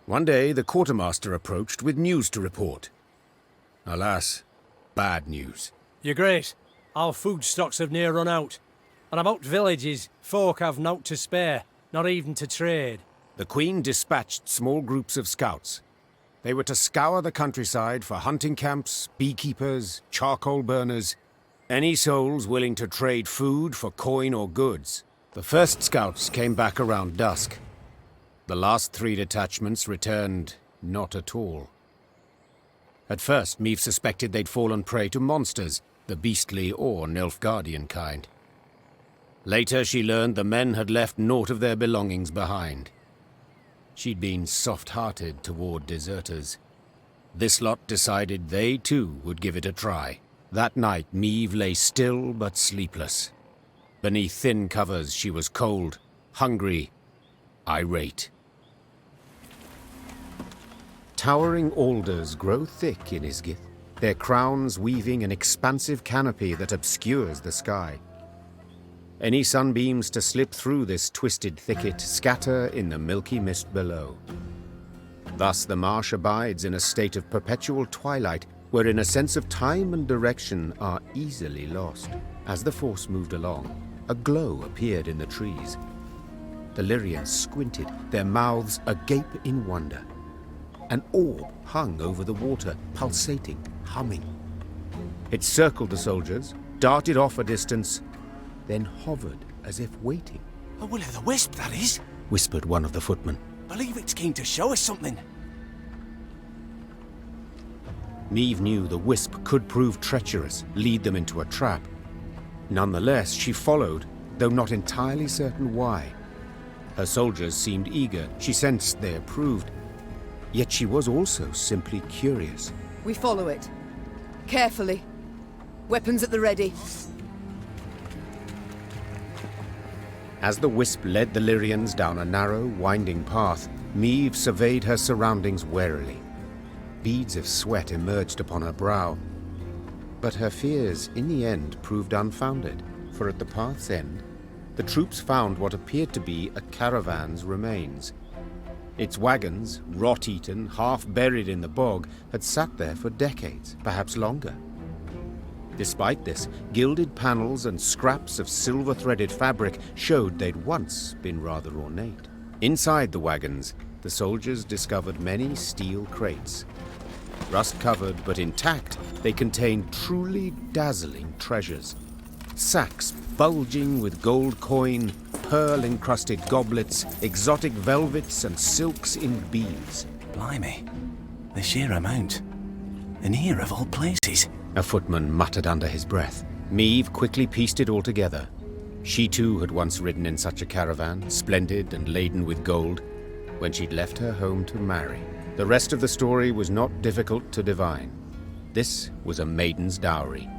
One day, the quartermaster approached with news to report. Alas, bad news. Your Grace, our food stocks have near run out. And about villages, folk have naught to spare, not even to trade. The Queen dispatched small groups of scouts. They were to scour the countryside for hunting camps, beekeepers, charcoal burners, any souls willing to trade food for coin or goods. The first scouts came back around dusk. The last 3 detachments returned not at all. At first, Meve suspected they'd fallen prey to monsters, the beastly or Nilfgaardian kind. Later, she learned the men had left naught of their belongings behind. She'd been soft-hearted toward deserters. This lot decided they, too, would give it a try. That night, Meve lay still but sleepless. Beneath thin covers, she was cold, hungry, irate. Towering alders grow thick in Isgith, their crowns weaving an expansive canopy that obscures the sky. Any sunbeams to slip through this twisted thicket scatter in the milky mist below. Thus the marsh abides in a state of perpetual twilight, wherein a sense of time and direction are easily lost. As the force moved along, a glow appeared in the trees. The Lyrians squinted, their mouths agape in wonder. An orb hung over the water, pulsating, humming. It circled the soldiers, darted off a distance, then hovered as if waiting. A will-o'-the-wisp, that is, whispered one of the footmen. Believe it's keen to show us something. Meve knew the wisp could prove treacherous, lead them into a trap. Nonetheless, she followed, though not entirely certain why. Her soldiers seemed eager, she sensed they approved. Yet she was also simply curious. We follow it. Carefully. Weapons at the ready. As the wisp led the Lyrians down a narrow, winding path, Meve surveyed her surroundings warily. Beads of sweat emerged upon her brow. But her fears, in the end, proved unfounded, for at the path's end, the troops found what appeared to be a caravan's remains. Its wagons, rot-eaten, half-buried in the bog, had sat there for decades, perhaps longer. Despite this, gilded panels and scraps of silver-threaded fabric showed they'd once been rather ornate. Inside the wagons, the soldiers discovered many steel crates. Rust-covered but intact, they contained truly dazzling treasures. Sacks bulging with gold coin, pearl-encrusted goblets, exotic velvets and silks in beads. Blimey, the sheer amount. And here of all places. A footman muttered under his breath. Meve quickly pieced it all together. She too had once ridden in such a caravan, splendid and laden with gold, when she'd left her home to marry. The rest of the story was not difficult to divine. This was a maiden's dowry.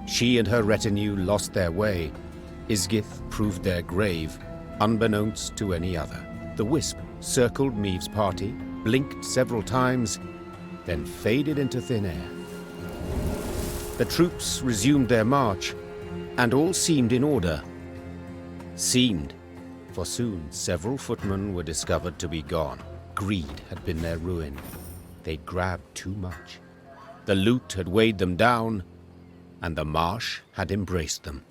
She and her retinue lost their way. Isgith proved their grave, unbeknownst to any other. The wisp circled Meve's party, blinked several times, then faded into thin air. The troops resumed their march, and all seemed in order. Seemed, for soon several footmen were discovered to be gone. Greed had been their ruin. They'd grabbed too much. The loot had weighed them down, and the marsh had embraced them.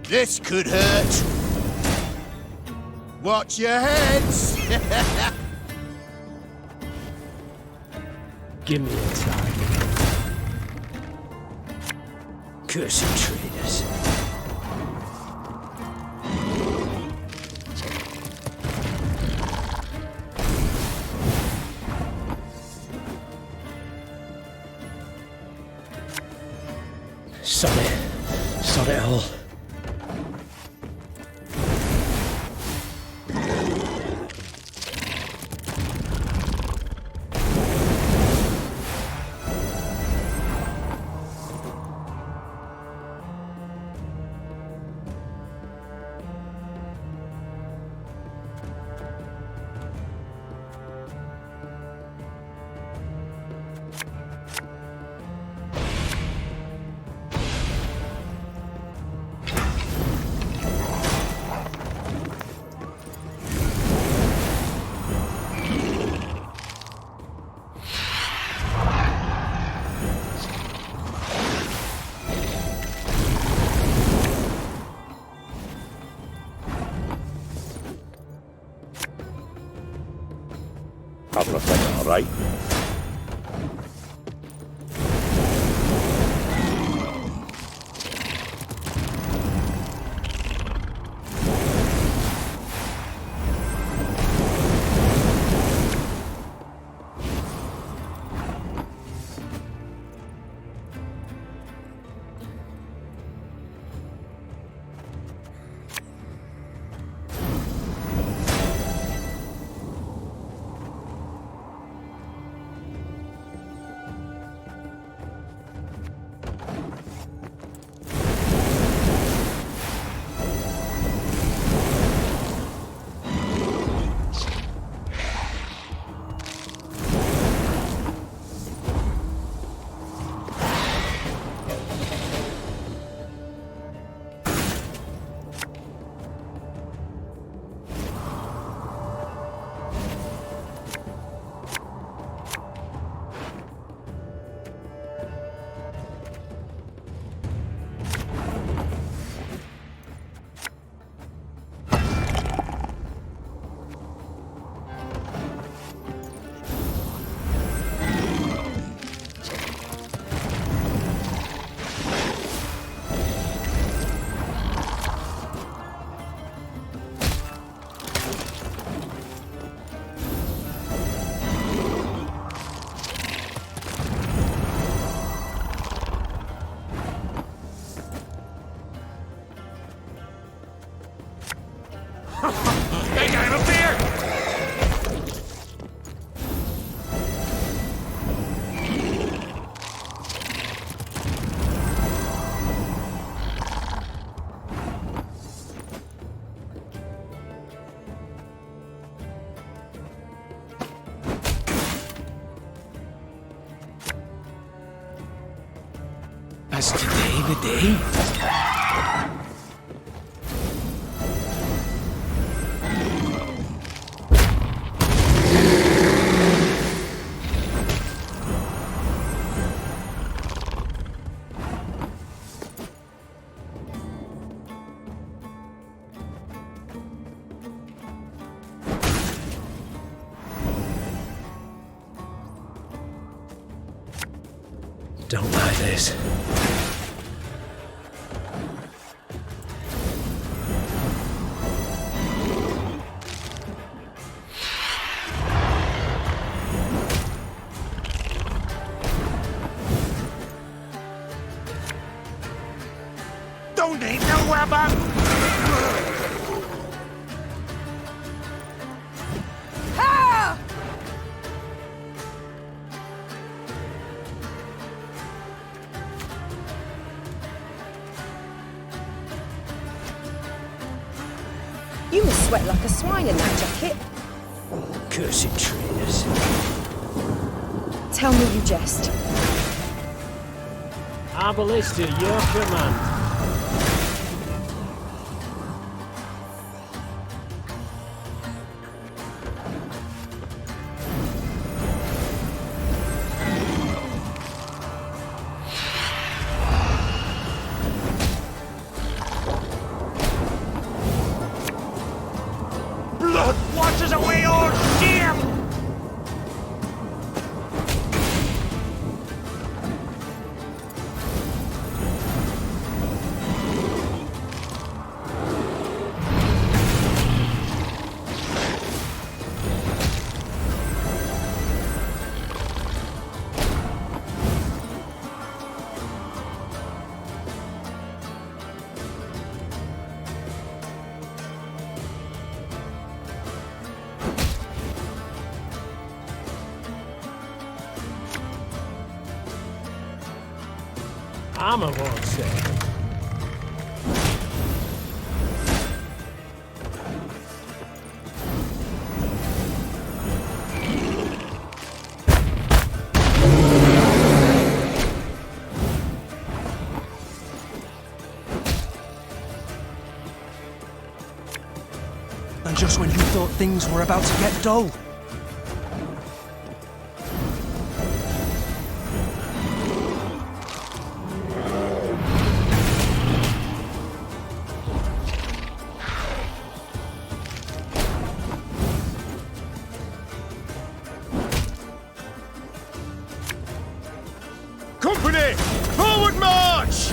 This could hurt. Watch your heads. Give me a time. Cursed traitors. Sod it all. Couple of seconds, all right? Has today the day? Don't like this. Don't need no weapon! Ah! You must sweat like a swine in that jacket. Cursed traitors. Tell me you jest. Our ballista, your command. Blood washes away all shame! armor won't save. And just when you thought things were about to get dull. Company! Forward march!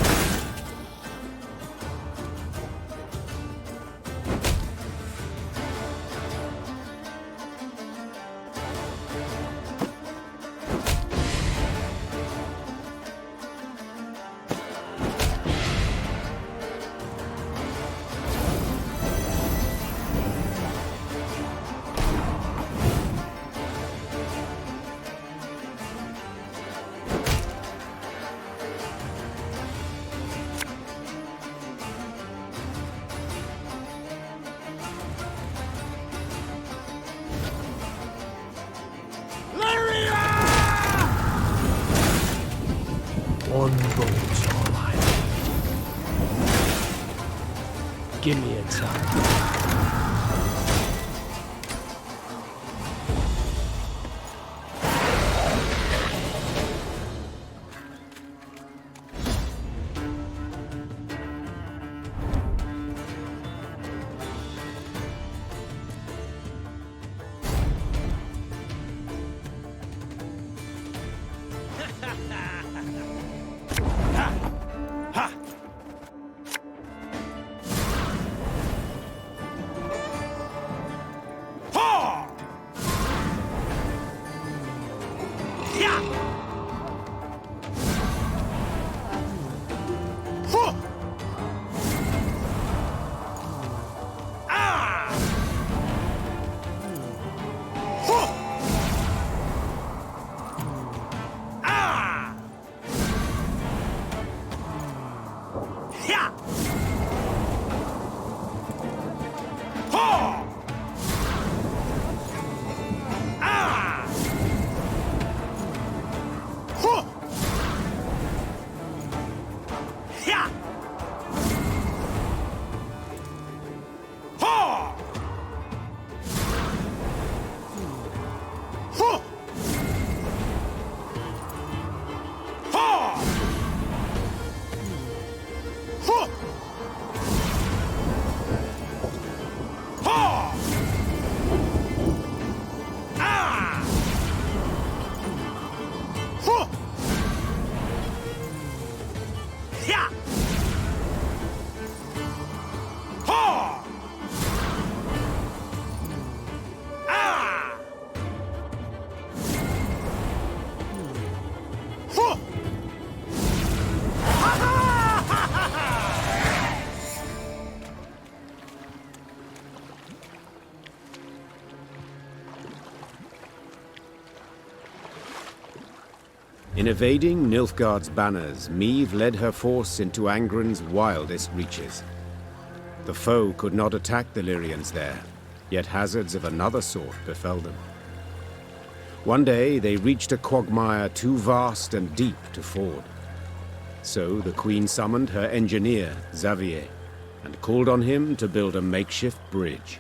One bullet's all I need. Give me a time. In evading Nilfgaard's banners, Meve led her force into Angren's wildest reaches. The foe could not attack the Lyrians there, yet hazards of another sort befell them. One day they reached a quagmire too vast and deep to ford. So the Queen summoned her engineer, Xavier, and called on him to build a makeshift bridge.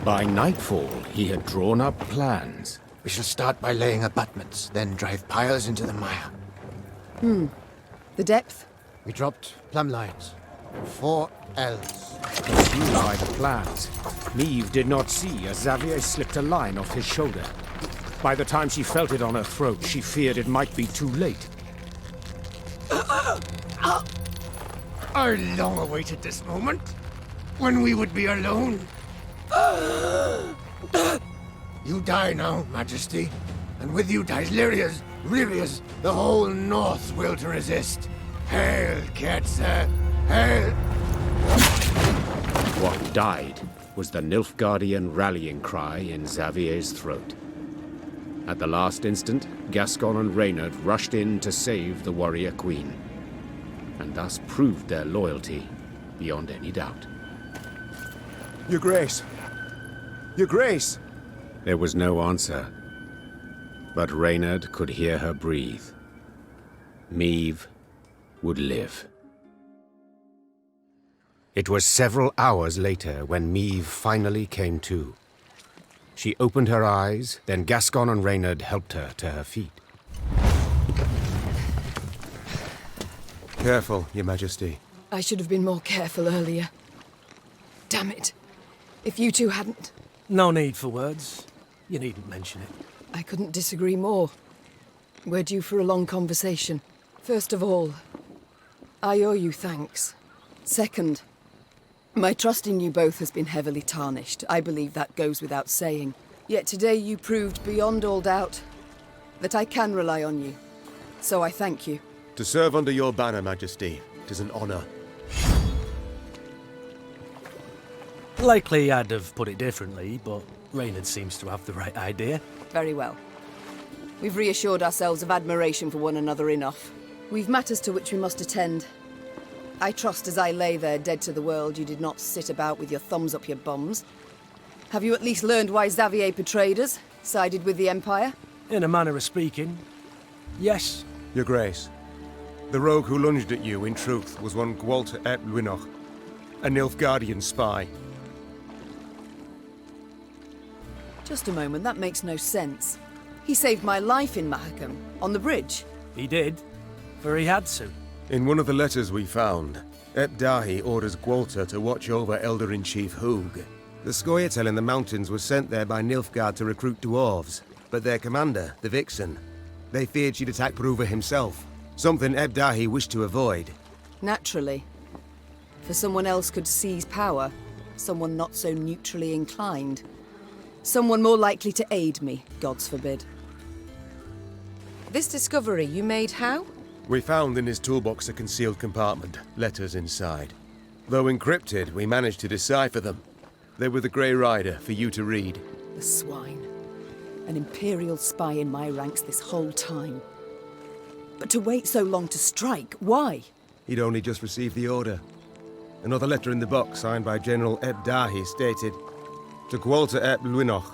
By nightfall, he had drawn up plans. We shall start by laying abutments, then drive piles into the mire. The depth? We dropped plumb lines. 4 L's. Pursued by the plans, Meve did not see as Xavier slipped a line off his shoulder. By the time she felt it on her throat, she feared it might be too late. I long awaited this moment, when we would be alone. You die now, Majesty, and with you dies Lyria's, the whole North will to resist. Hail, Ketzer, hail! What died was the Nilfgaardian rallying cry in Xavier's throat. At the last instant, Gascon and Reynard rushed in to save the warrior queen, and thus proved their loyalty beyond any doubt. Your Grace! Your Grace! There was no answer, but Reynard could hear her breathe. Meve would live. It was several hours later when Meve finally came to. She opened her eyes, then Gascon and Reynard helped her to her feet. Careful, Your Majesty. I should have been more careful earlier. Damn it. If you two hadn't... No need for words. You needn't mention it. I couldn't disagree more. We're due for a long conversation. First of all, I owe you thanks. Second, my trust in you both has been heavily tarnished. I believe that goes without saying. Yet today you proved beyond all doubt that I can rely on you. So I thank you. To serve under your banner, Majesty, it is an honor. Likely I'd have put it differently, but Reynard seems to have the right idea. Very well. We've reassured ourselves of admiration for one another enough. We've matters to which we must attend. I trust as I lay there dead to the world, you did not sit about with your thumbs up your bums. Have you at least learned why Xavier betrayed us, sided with the Empire? In a manner of speaking, yes. Your Grace, the rogue who lunged at you, in truth, was one Gwalter ep Luinoch, a Nilfgaardian spy. Just a moment, that makes no sense. He saved my life in Mahakam, on the bridge. He did, for he had to. In one of the letters we found, Ep Dahi orders Gwalter to watch over Elder-in-Chief Hoog. The Scoia'tael in the mountains was sent there by Nilfgaard to recruit dwarves, but their commander, the Vixen, they feared she'd attack Bruva himself, something Eb Dahi wished to avoid. Naturally. For someone else could seize power, someone not so neutrally inclined. Someone more likely to aid me, gods forbid. This discovery you made how? We found in his toolbox a concealed compartment, letters inside. Though encrypted, we managed to decipher them. They were the Grey Rider for you to read. The swine. An Imperial spy in my ranks this whole time. But to wait so long to strike, why? He'd only just received the order. Another letter in the box, signed by General Eb Dahi, stated, to Gwalter ep Luinoch,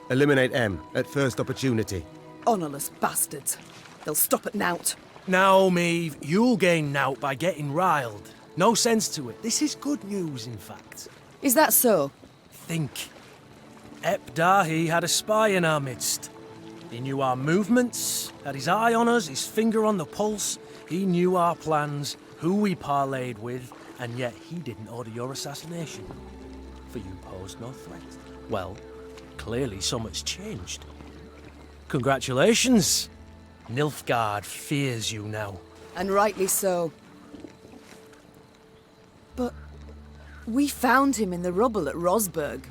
eliminate M at first opportunity. Honourless bastards. They'll stop at nought. Now, Meve, you'll gain nought by getting riled. No sense to it. This is good news, in fact. Is that so? Think. Ep Dahi had a spy in our midst. He knew our movements, had his eye on us, his finger on the pulse. He knew our plans, who we parlayed with, and yet he didn't order your assassination. For you posed no threat. Well, clearly so much changed. Congratulations! Nilfgaard fears you now. And rightly so. But we found him in the rubble at Rosberg,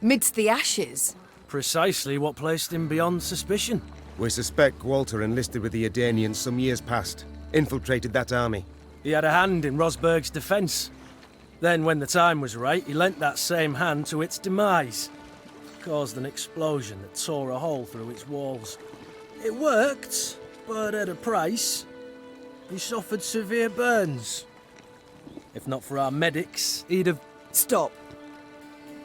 midst the ashes. Precisely what placed him beyond suspicion. We suspect Gwalter enlisted with the Edanians some years past, infiltrated that army. He had a hand in Rosberg's defence. Then, when the time was right, he lent that same hand to its demise. Caused an explosion that tore a hole through its walls. It worked, but at a price. He suffered severe burns. If not for our medics, he'd have... Stop.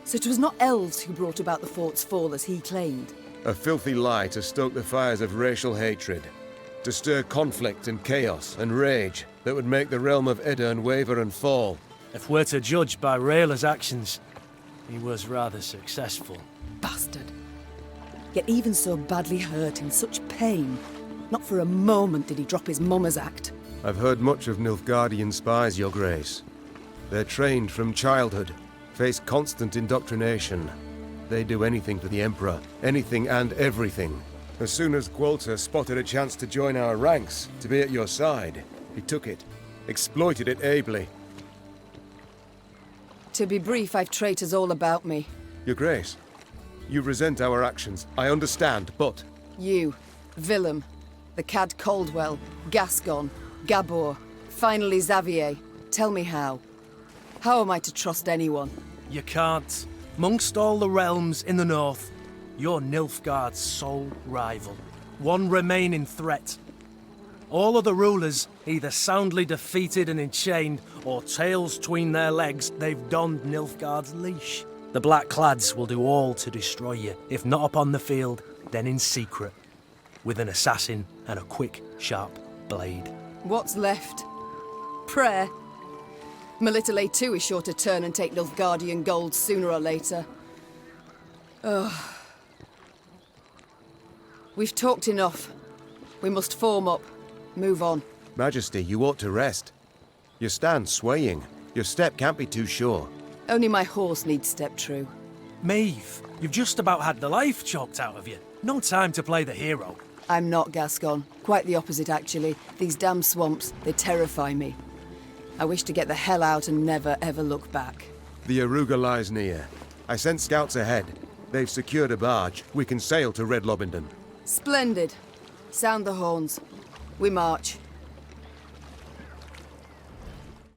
So it was not elves who brought about the fort's fall as he claimed? A filthy lie to stoke the fires of racial hatred, to stir conflict and chaos and rage that would make the realm of Edirn waver and fall. If we're to judge by Rayla's actions, he was rather successful. Bastard. Yet even so badly hurt, in such pain, not for a moment did he drop his mummer's act. I've heard much of Nilfgaardian spies, Your Grace. They're trained from childhood, face constant indoctrination. They do anything for the Emperor, anything and everything. As soon as Gwalter spotted a chance to join our ranks, to be at your side, he took it, exploited it ably. To be brief, I've traitors all about me. Your Grace, you resent our actions, I understand, but... You, Willem, the Cad Caldwell, Gascon, Gabor, finally Xavier. Tell me how. How am I to trust anyone? You can't. Amongst all the realms in the north, You're Nilfgaard's sole rival. One remaining threat. All other rulers either soundly defeated and enchained, or tails tween their legs, they've donned Nilfgaard's leash. The Black-Clads will do all to destroy you, if not upon the field, then in secret, with an assassin and a quick, sharp blade. What's left? Prayer. My little A2 is sure to turn and take Nilfgaardian gold sooner or later. Ugh. We've talked enough. We must form up. Move on. Majesty, you ought to rest. Your stand's swaying. Your step can't be too sure. Only my horse needs step true. Maeve, you've just about had the life choked out of you. No time to play the hero. I'm not Gascon. Quite the opposite, actually. These damn swamps, they terrify me. I wish to get the hell out and never, ever look back. The Aruga lies near. I sent scouts ahead. They've secured a barge. We can sail to Red Lobendon. Splendid. Sound the horns. We march.